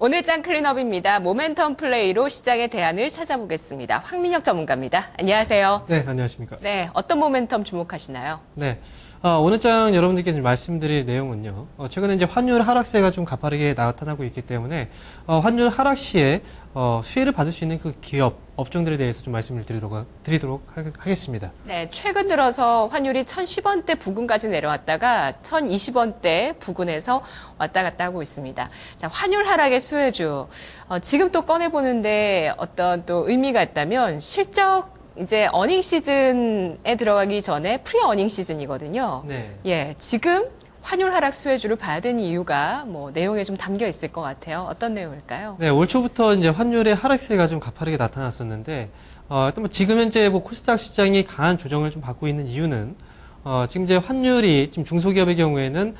오늘 장 클린업입니다. 모멘텀 플레이로 시장의 대안을 찾아보겠습니다. 황민혁 전문가입니다. 안녕하세요. 네, 안녕하십니까. 네, 어떤 모멘텀 주목하시나요? 네, 오늘 장 여러분들께 말씀드릴 내용은요. 최근에 이제 환율 하락세가 좀 가파르게 나타나고 있기 때문에 환율 하락 시에 수혜를 받을 수 있는 그 기업, 업종들에 대해서 좀 말씀을 드리도록 하겠습니다. 네, 최근 들어서 환율이 1010원대 부근까지 내려왔다가 1020원대 부근에서 왔다 갔다 하고 있습니다. 자, 환율 하락의 수혜주. 지금 또 꺼내보는데 어떤 또 의미가 있다면 실적 이제 어닝 시즌에 들어가기 전에 프리 어닝 시즌이거든요. 네. 예, 지금 환율 하락 수혜주를 봐야 되는 이유가 내용에 좀 담겨 있을 것 같아요. 어떤 내용일까요? 네, 올 초부터 이제 환율의 하락세가 좀 가파르게 나타났었는데, 또 지금 현재 코스닥 시장이 강한 조정을 좀 받고 있는 이유는, 지금 이제 환율이 지금 중소기업의 경우에는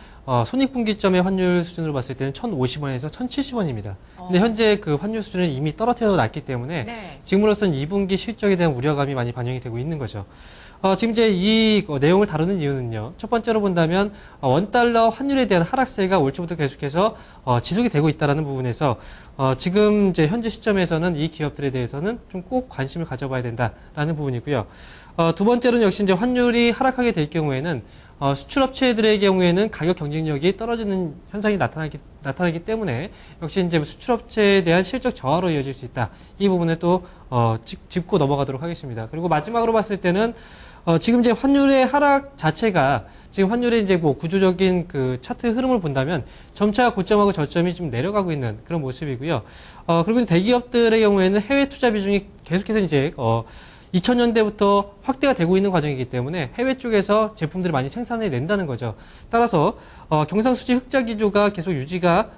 손익분기점의 환율 수준으로 봤을 때는 1,050원에서 1,070원입니다. 근데 현재 그 환율 수준은 이미 떨어져 놨기 때문에 네. 지금으로서는 2분기 실적에 대한 우려감이 많이 반영이 되고 있는 거죠. 지금 이제 이 내용을 다루는 이유는요. 첫 번째로 본다면 원달러 환율에 대한 하락세가 올 초부터 계속해서 지속이 되고 있다는 부분에서 지금 이제 현재 시점에서는 이 기업들에 대해서는 좀 꼭 관심을 가져봐야 된다라는 부분이고요. 두 번째로는 역시 이제 환율이 하락하게 될 경우에는 수출업체들의 경우에는 가격 경쟁력이 떨어지는 현상이 나타나기 때문에 역시 이제 수출업체에 대한 실적 저하로 이어질 수 있다. 이 부분을 또 짚고 넘어가도록 하겠습니다. 그리고 마지막으로 봤을 때는 지금 이제 환율의 하락 자체가 지금 환율의 이제 구조적인 그 차트 흐름을 본다면 점차 고점하고 저점이 좀 내려가고 있는 그런 모습이고요. 그리고 대기업들의 경우에는 해외 투자 비중이 계속해서 이제 2000년대부터 확대가 되고 있는 과정이기 때문에 해외 쪽에서 제품들을 많이 생산해 낸다는 거죠. 따라서 경상수지 흑자 기조가 계속 유지가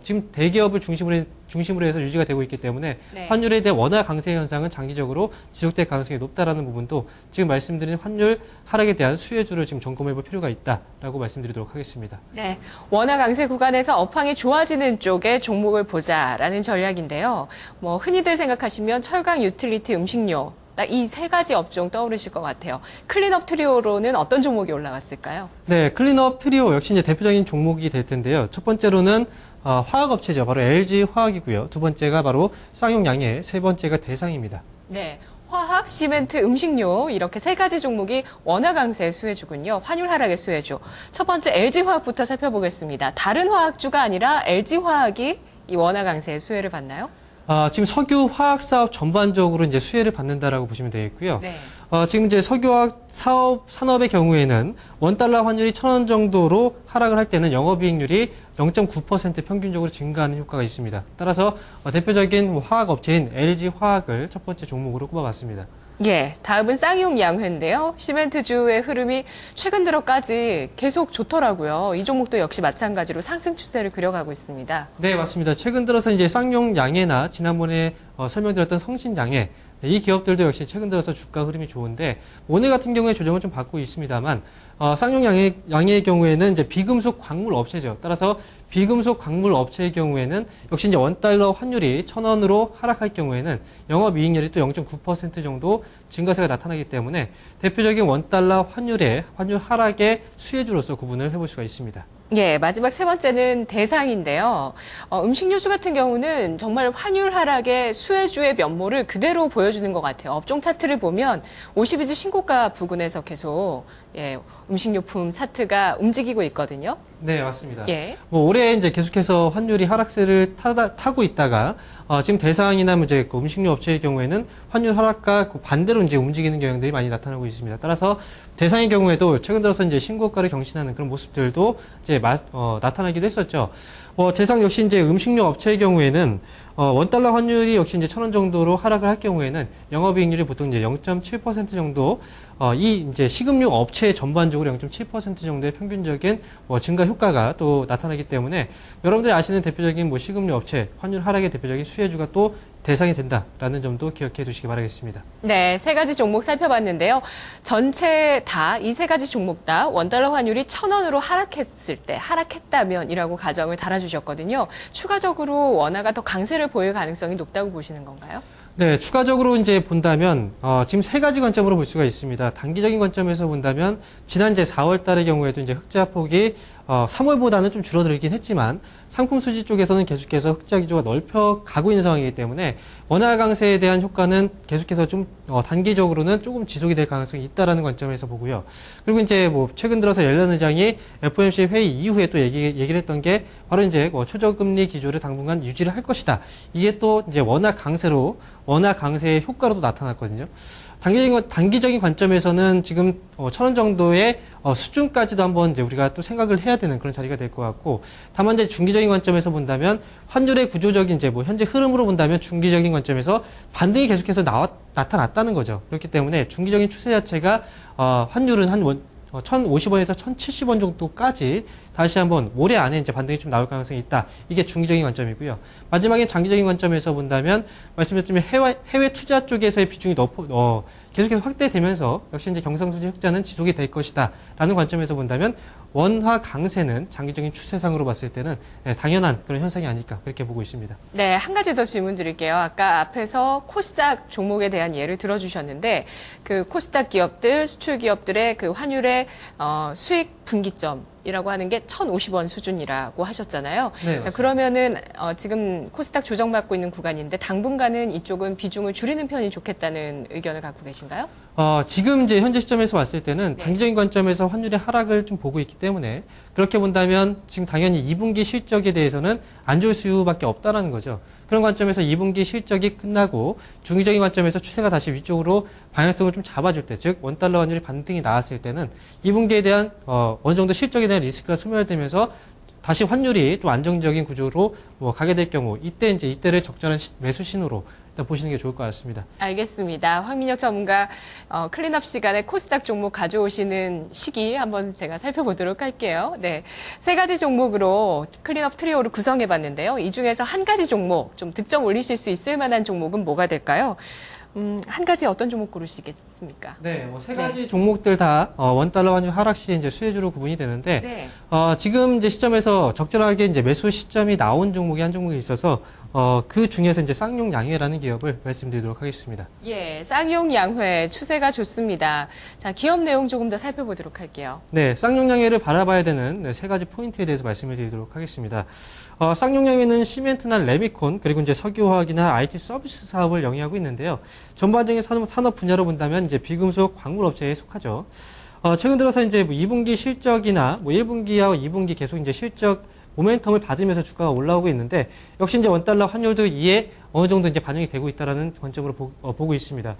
지금 대기업을 중심으로 해서 유지가 되고 있기 때문에 네. 환율에 대한 원화 강세 현상은 장기적으로 지속될 가능성이 높다라는 부분도 지금 말씀드린 환율 하락에 대한 수혜주를 지금 점검해 볼 필요가 있다라고 말씀드리도록 하겠습니다. 네, 원화 강세 구간에서 업황이 좋아지는 쪽의 종목을 보자라는 전략인데요. 흔히들 생각하시면 철강, 유틸리티, 음식료 딱 이 세 가지 업종 떠오르실 것 같아요. 클린업 트리오로는 어떤 종목이 올라갔을까요? 네, 클린업 트리오 역시 이제 대표적인 종목이 될 텐데요. 첫 번째로는 화학업체죠. 바로 LG 화학이고요. 두 번째가 바로 쌍용양해, 세 번째가 대상입니다. 네. 화학, 시멘트, 음식료 이렇게 세 가지 종목이 원화 강세 수혜주군요. 환율 하락의 수혜주. 첫 번째 LG화학부터 살펴보겠습니다. 다른 화학주가 아니라 LG화학이 이 원화 강세의 수혜를 받나요? 지금 석유 화학 사업 전반적으로 이제 수혜를 받는다라고 보시면 되겠고요. 네. 지금 이제 석유화학 산업의 경우에는 원달러 환율이 1,000원 정도로 하락을 할 때는 영업이익률이 0.9% 평균적으로 증가하는 효과가 있습니다. 따라서 대표적인 화학 업체인 LG 화학을 첫 번째 종목으로 꼽아봤습니다. 예, 다음은 쌍용양회인데요. 시멘트주의 흐름이 최근 들어까지 계속 좋더라고요. 이 종목도 역시 마찬가지로 상승 추세를 그려가고 있습니다. 네, 맞습니다. 최근 들어서 이제 쌍용양해나 지난번에 설명드렸던 성신양해 이 기업들도 역시 최근 들어서 주가 흐름이 좋은데 오늘 같은 경우에 조정을 좀 받고 있습니다만 쌍용양해의 경우에는 이제 비금속 광물 업체죠. 따라서 비금속 광물 업체의 경우에는 역시 이제 원달러 환율이 1,000원으로 하락할 경우에는 영업이익률이 또 0.9% 정도 증가세가 나타나기 때문에 대표적인 원달러 환율 하락의 수혜주로서 구분을 해볼 수가 있습니다. 예, 마지막 세 번째는 대상인데요. 음식료주 같은 경우는 정말 환율 하락의 수혜주의 면모를 그대로 보여주는 것 같아요. 업종 차트를 보면 52주 신고가 부근에서 계속 음식료품 차트가 움직이고 있거든요. 네, 맞습니다. 예. 올해 이제 계속해서 환율이 하락세를 타고 있다가 지금 대상이나 이제 그 음식료 업체의 경우에는 환율 하락과 반대로 이제 움직이는 경향들이 많이 나타나고 있습니다. 따라서 대상의 경우에도 최근 들어서 이제 신고가를 경신하는 그런 모습들도 이제 나타나기도 했었죠. 대상 역시 이제 음식료 업체의 경우에는 원달러 환율이 역시 이제 1,000원 정도로 하락을 할 경우에는 영업이익률이 보통 이제 0.7% 정도 이 이제 식음료 업체 전반적으로 0.7% 정도의 평균적인 증가 효과가 또 나타나기 때문에 여러분들이 아시는 대표적인 식음료 업체 환율 하락의 대표적인 수혜주가 또 대상이 된다라는 점도 기억해 두시기 바라겠습니다. 네, 세 가지 종목 살펴봤는데요. 전체 다 이 세 가지 종목 다 원달러 환율이 1,000원으로 하락했다면이라고 가정을 달아주셨거든요. 추가적으로 원화가 더 강세를 보일 가능성이 높다고 보시는 건가요? 네, 추가적으로 이제 본다면 지금 세 가지 관점으로 볼 수가 있습니다. 단기적인 관점에서 본다면 지난 이제 4월 달의 경우에도 이제 흑자 폭이 3월보다는 좀 줄어들긴 했지만 상품 수지 쪽에서는 계속해서 흑자 기조가 넓혀 가고 있는 상황이기 때문에 원화 강세에 대한 효과는 계속해서 좀 단기적으로는 조금 지속이 될 가능성이 있다라는 관점에서 보고요. 그리고 이제 뭐 최근 들어서 옐런 의장이 FOMC 회의 이후에 또 얘기를 했던 게 바로 이제 초저금리 기조를 당분간 유지를 할 것이다. 이게 또 이제 원화 강세의 효과로도 나타났거든요. 단기적인 관점에서는 지금 1,000원 정도의 수준까지도 한번 이제 우리가 또 생각을 해야 되는 그런 자리가 될 것 같고, 다만 이제 중기적인 관점에서 본다면 환율의 구조적인 이제 뭐 현재 흐름으로 본다면 중기적인 관점에서 반등이 계속해서 나타났다는 거죠. 그렇기 때문에 중기적인 추세 자체가 환율은 한 1,050원에서 1,070원 정도까지 다시 한번 올해 안에 이제 반등이 좀 나올 가능성이 있다. 이게 중기적인 관점이고요. 마지막에 장기적인 관점에서 본다면 말씀드렸지만 해외 투자 쪽에서의 비중이 계속해서 확대되면서 역시 이제 경상수지 흑자는 지속이 될 것이다. 라는 관점에서 본다면 원화 강세는 장기적인 추세상으로 봤을 때는 당연한 그런 현상이 아닐까 그렇게 보고 있습니다. 네, 한 가지 더 질문 드릴게요. 아까 앞에서 코스닥 종목에 대한 예를 들어주셨는데 그 코스닥 기업들, 수출 기업들의 그 환율의 수익 분기점이라고 하는 게 1,050원 수준이라고 하셨잖아요. 네, 자, 그러면은 지금 코스닥 조정받고 있는 구간인데 당분간은 이쪽은 비중을 줄이는 편이 좋겠다는 의견을 갖고 계신가요? 지금 이제 현재 시점에서 봤을 때는 단기적인 관점에서 환율의 하락을 좀 보고 있기 때문에 그렇게 본다면 지금 당연히 2분기 실적에 대해서는 안 좋을 수밖에 없다라는 거죠. 그런 관점에서 2분기 실적이 끝나고 중기적인 관점에서 추세가 다시 위쪽으로 방향성을 좀 잡아줄 때, 즉 원달러 환율이 반등이 나왔을 때는 2분기에 대한 어느 정도 실적에 대한 리스크가 소멸되면서 다시 환율이 좀 안정적인 구조로 가게 될 경우 이때를 적절한 매수 신호로 보시는 게 좋을 것 같습니다. 알겠습니다. 황민혁 전문가 클린업 시간에 코스닥 종목 가져오시는 시기 한번 제가 살펴보도록 할게요. 네, 3가지 종목으로 클린업 트리오를 구성해봤는데요. 이 중에서 한 가지 종목 좀 득점 올리실 수 있을 만한 종목은 뭐가 될까요? 한 가지 어떤 종목 고르시겠습니까? 네, 3가지 종목들 다 원달러 환율 하락 시에 이제 수혜주로 구분이 되는데 네. 지금 이제 시점에서 적절하게 이제 매수 시점이 나온 종목이 한 종목이 있어서 그 중에서 이제 쌍용 양회라는 기업을 말씀드리도록 하겠습니다. 예, 쌍용 양회 추세가 좋습니다. 자, 기업 내용 조금 더 살펴보도록 할게요. 네, 쌍용 양회를 바라봐야 되는 3가지 포인트에 대해서 말씀을 드리도록 하겠습니다. 쌍용 양회는 시멘트나 레미콘 그리고 이제 석유화학이나 IT 서비스 사업을 영위하고 있는데요. 전반적인 산업 분야로 본다면 이제 비금속 광물 업체에 속하죠. 최근 들어서 이제 2분기 실적이나 1분기와 2분기 계속 이제 실적 모멘텀을 받으면서 주가가 올라오고 있는데 역시 이제 원달러 환율도 이에 어느 정도 이제 반영이 되고 있다라는 관점으로 보고 있습니다.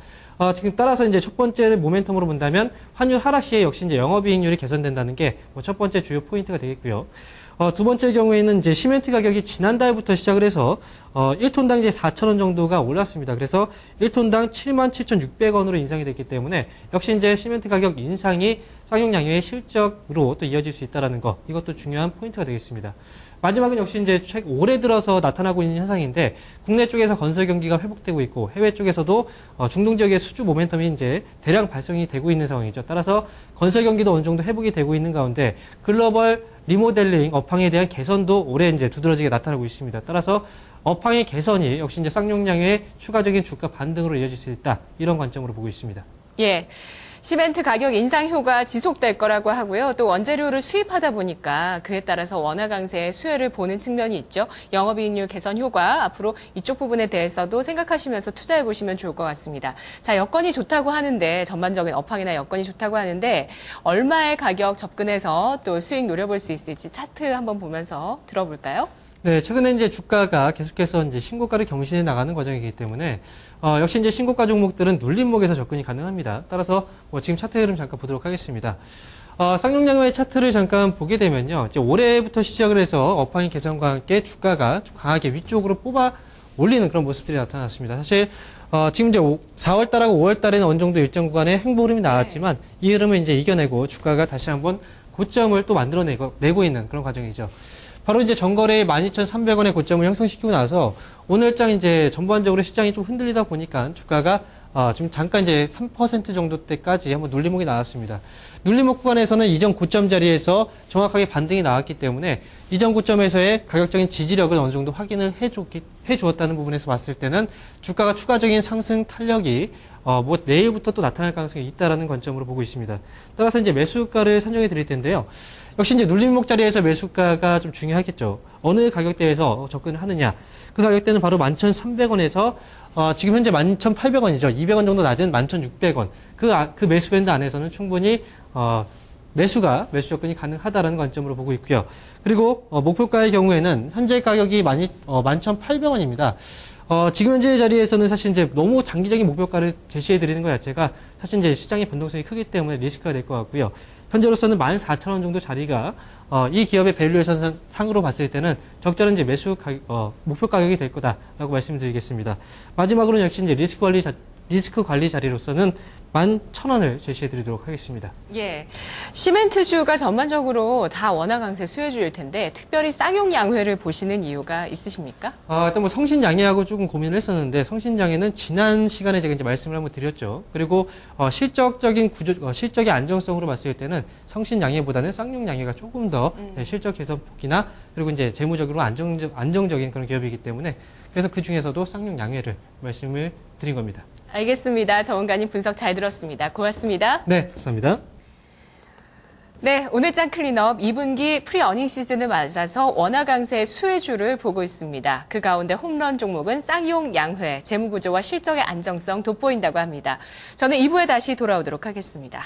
지금 따라서 이제 첫 번째 모멘텀으로 본다면 환율 하락 시에 역시 이제 영업이익률이 개선된다는 게 첫 번째 주요 포인트가 되겠고요. 두 번째 경우에는 이제 시멘트 가격이 지난달부터 시작을 해서 1톤당 이제 4,000원 정도가 올랐습니다. 그래서 1톤당 77,600원으로 인상이 됐기 때문에 역시 이제 시멘트 가격 인상이 쌍용 양회의 실적으로 또 이어질 수 있다라는 거, 이것도 중요한 포인트가 되겠습니다. 마지막은 역시 이제 올해 들어서 나타나고 있는 현상인데 국내 쪽에서 건설 경기가 회복되고 있고 해외 쪽에서도 중동 지역의 수주 모멘텀이 이제 대량 발생이 되고 있는 상황이죠. 따라서 건설 경기도 어느 정도 회복이 되고 있는 가운데 글로벌 리모델링 업황에 대한 개선도 올해 이제 두드러지게 나타나고 있습니다. 따라서 업황의 개선이 역시 이제 쌍용 양회의 추가적인 주가 반등으로 이어질 수 있다. 이런 관점으로 보고 있습니다. 예. 시멘트 가격 인상 효과 지속될 거라고 하고요. 또 원재료를 수입하다 보니까 그에 따라서 원화 강세의 수혜를 보는 측면이 있죠. 영업이익률 개선 효과 앞으로 이쪽 부분에 대해서도 생각하시면서 투자해 보시면 좋을 것 같습니다. 자, 여건이 좋다고 하는데 전반적인 업황이나 여건이 좋다고 하는데 얼마의 가격 접근해서 또 수익 노려볼 수 있을지 차트 한번 보면서 들어볼까요? 네, 최근에 이제 주가가 계속해서 이제 신고가를 경신해 나가는 과정이기 때문에 역시 이제 신고가 종목들은 눌림목에서 접근이 가능합니다. 따라서 지금 차트 흐름 잠깐 보도록 하겠습니다. 쌍용 양회의 차트를 잠깐 보게 되면요, 이제 올해부터 시작을 해서 업황의 개선과 함께 주가가 좀 강하게 위쪽으로 뽑아 올리는 그런 모습들이 나타났습니다. 사실 지금 이제 4월달하고 5월달에는 어느 정도 일정 구간의 횡보 흐름이 나왔지만 이 흐름을 이제 이겨내고 주가가 다시 한번 고점을 또 만들어내고 있는 그런 과정이죠. 바로 이제 전거래 12,300원의 고점을 형성시키고 나서 오늘장 이제 전반적으로 시장이 좀 흔들리다 보니까 주가가 지금 잠깐 이제 3% 정도 때까지 한번 눌림목이 나왔습니다. 눌림목 구간에서는 이전 고점 자리에서 정확하게 반등이 나왔기 때문에 이전 고점에서의 가격적인 지지력을 어느 정도 확인을 해주었다는 부분에서 봤을 때는 주가가 추가적인 상승 탄력이 뭐 내일부터 또 나타날 가능성이 있다라는 관점으로 보고 있습니다. 따라서 이제 매수가를 산정해 드릴 텐데요. 역시 이제 눌림목 자리에서 매수가가 좀 중요하겠죠. 어느 가격대에서 접근을 하느냐. 그 가격대는 바로 11,300원에서 지금 현재 11,800원이죠. 200원 정도 낮은 11,600원. 그 매수 밴드 안에서는 충분히 매수 접근이 가능하다라는 관점으로 보고 있고요. 그리고 목표가의 경우에는 현재 가격이 11,800원입니다. 지금 현재 자리에서는 사실 이제 너무 장기적인 목표가를 제시해 드리는 것 자체가 사실 이제 시장의 변동성이 크기 때문에 리스크가 될 것 같고요. 현재로서는 14,000원 정도 자리가 이 기업의 밸류에이션 상으로 봤을 때는 적절한 이제 목표 가격이 될 거다라고 말씀드리겠습니다. 마지막으로는 역시 이제 리스크 관리 자리로서는 11,000원을 제시해 드리도록 하겠습니다. 예. 시멘트주가 전반적으로 다 원화 강세 수혜주일 텐데 특별히 쌍용 양회를 보시는 이유가 있으십니까? 일단 뭐 성신양해하고 조금 고민을 했었는데 성신양해는 지난 시간에 제가 이제 말씀을 한번 드렸죠. 그리고 실적적인 실적의 안정성으로 봤을 때는 성신양해보다는 쌍용양해가 조금 더 실적 개선폭이나 그리고 이제 재무적으로 안정적인 그런 기업이기 때문에 그래서 그 중에서도 쌍용양해를 말씀을 드린 겁니다. 알겠습니다. 정은가님 분석 잘 들었습니다. 고맙습니다. 네, 감사합니다. 네, 오늘장 클린업 2분기 프리어닝 시즌을 맞아서 원화 강세 수혜주를 보고 있습니다. 그 가운데 홈런 종목은 쌍용 양회, 재무구조와 실적의 안정성 돋보인다고 합니다. 저는 2부에 다시 돌아오도록 하겠습니다.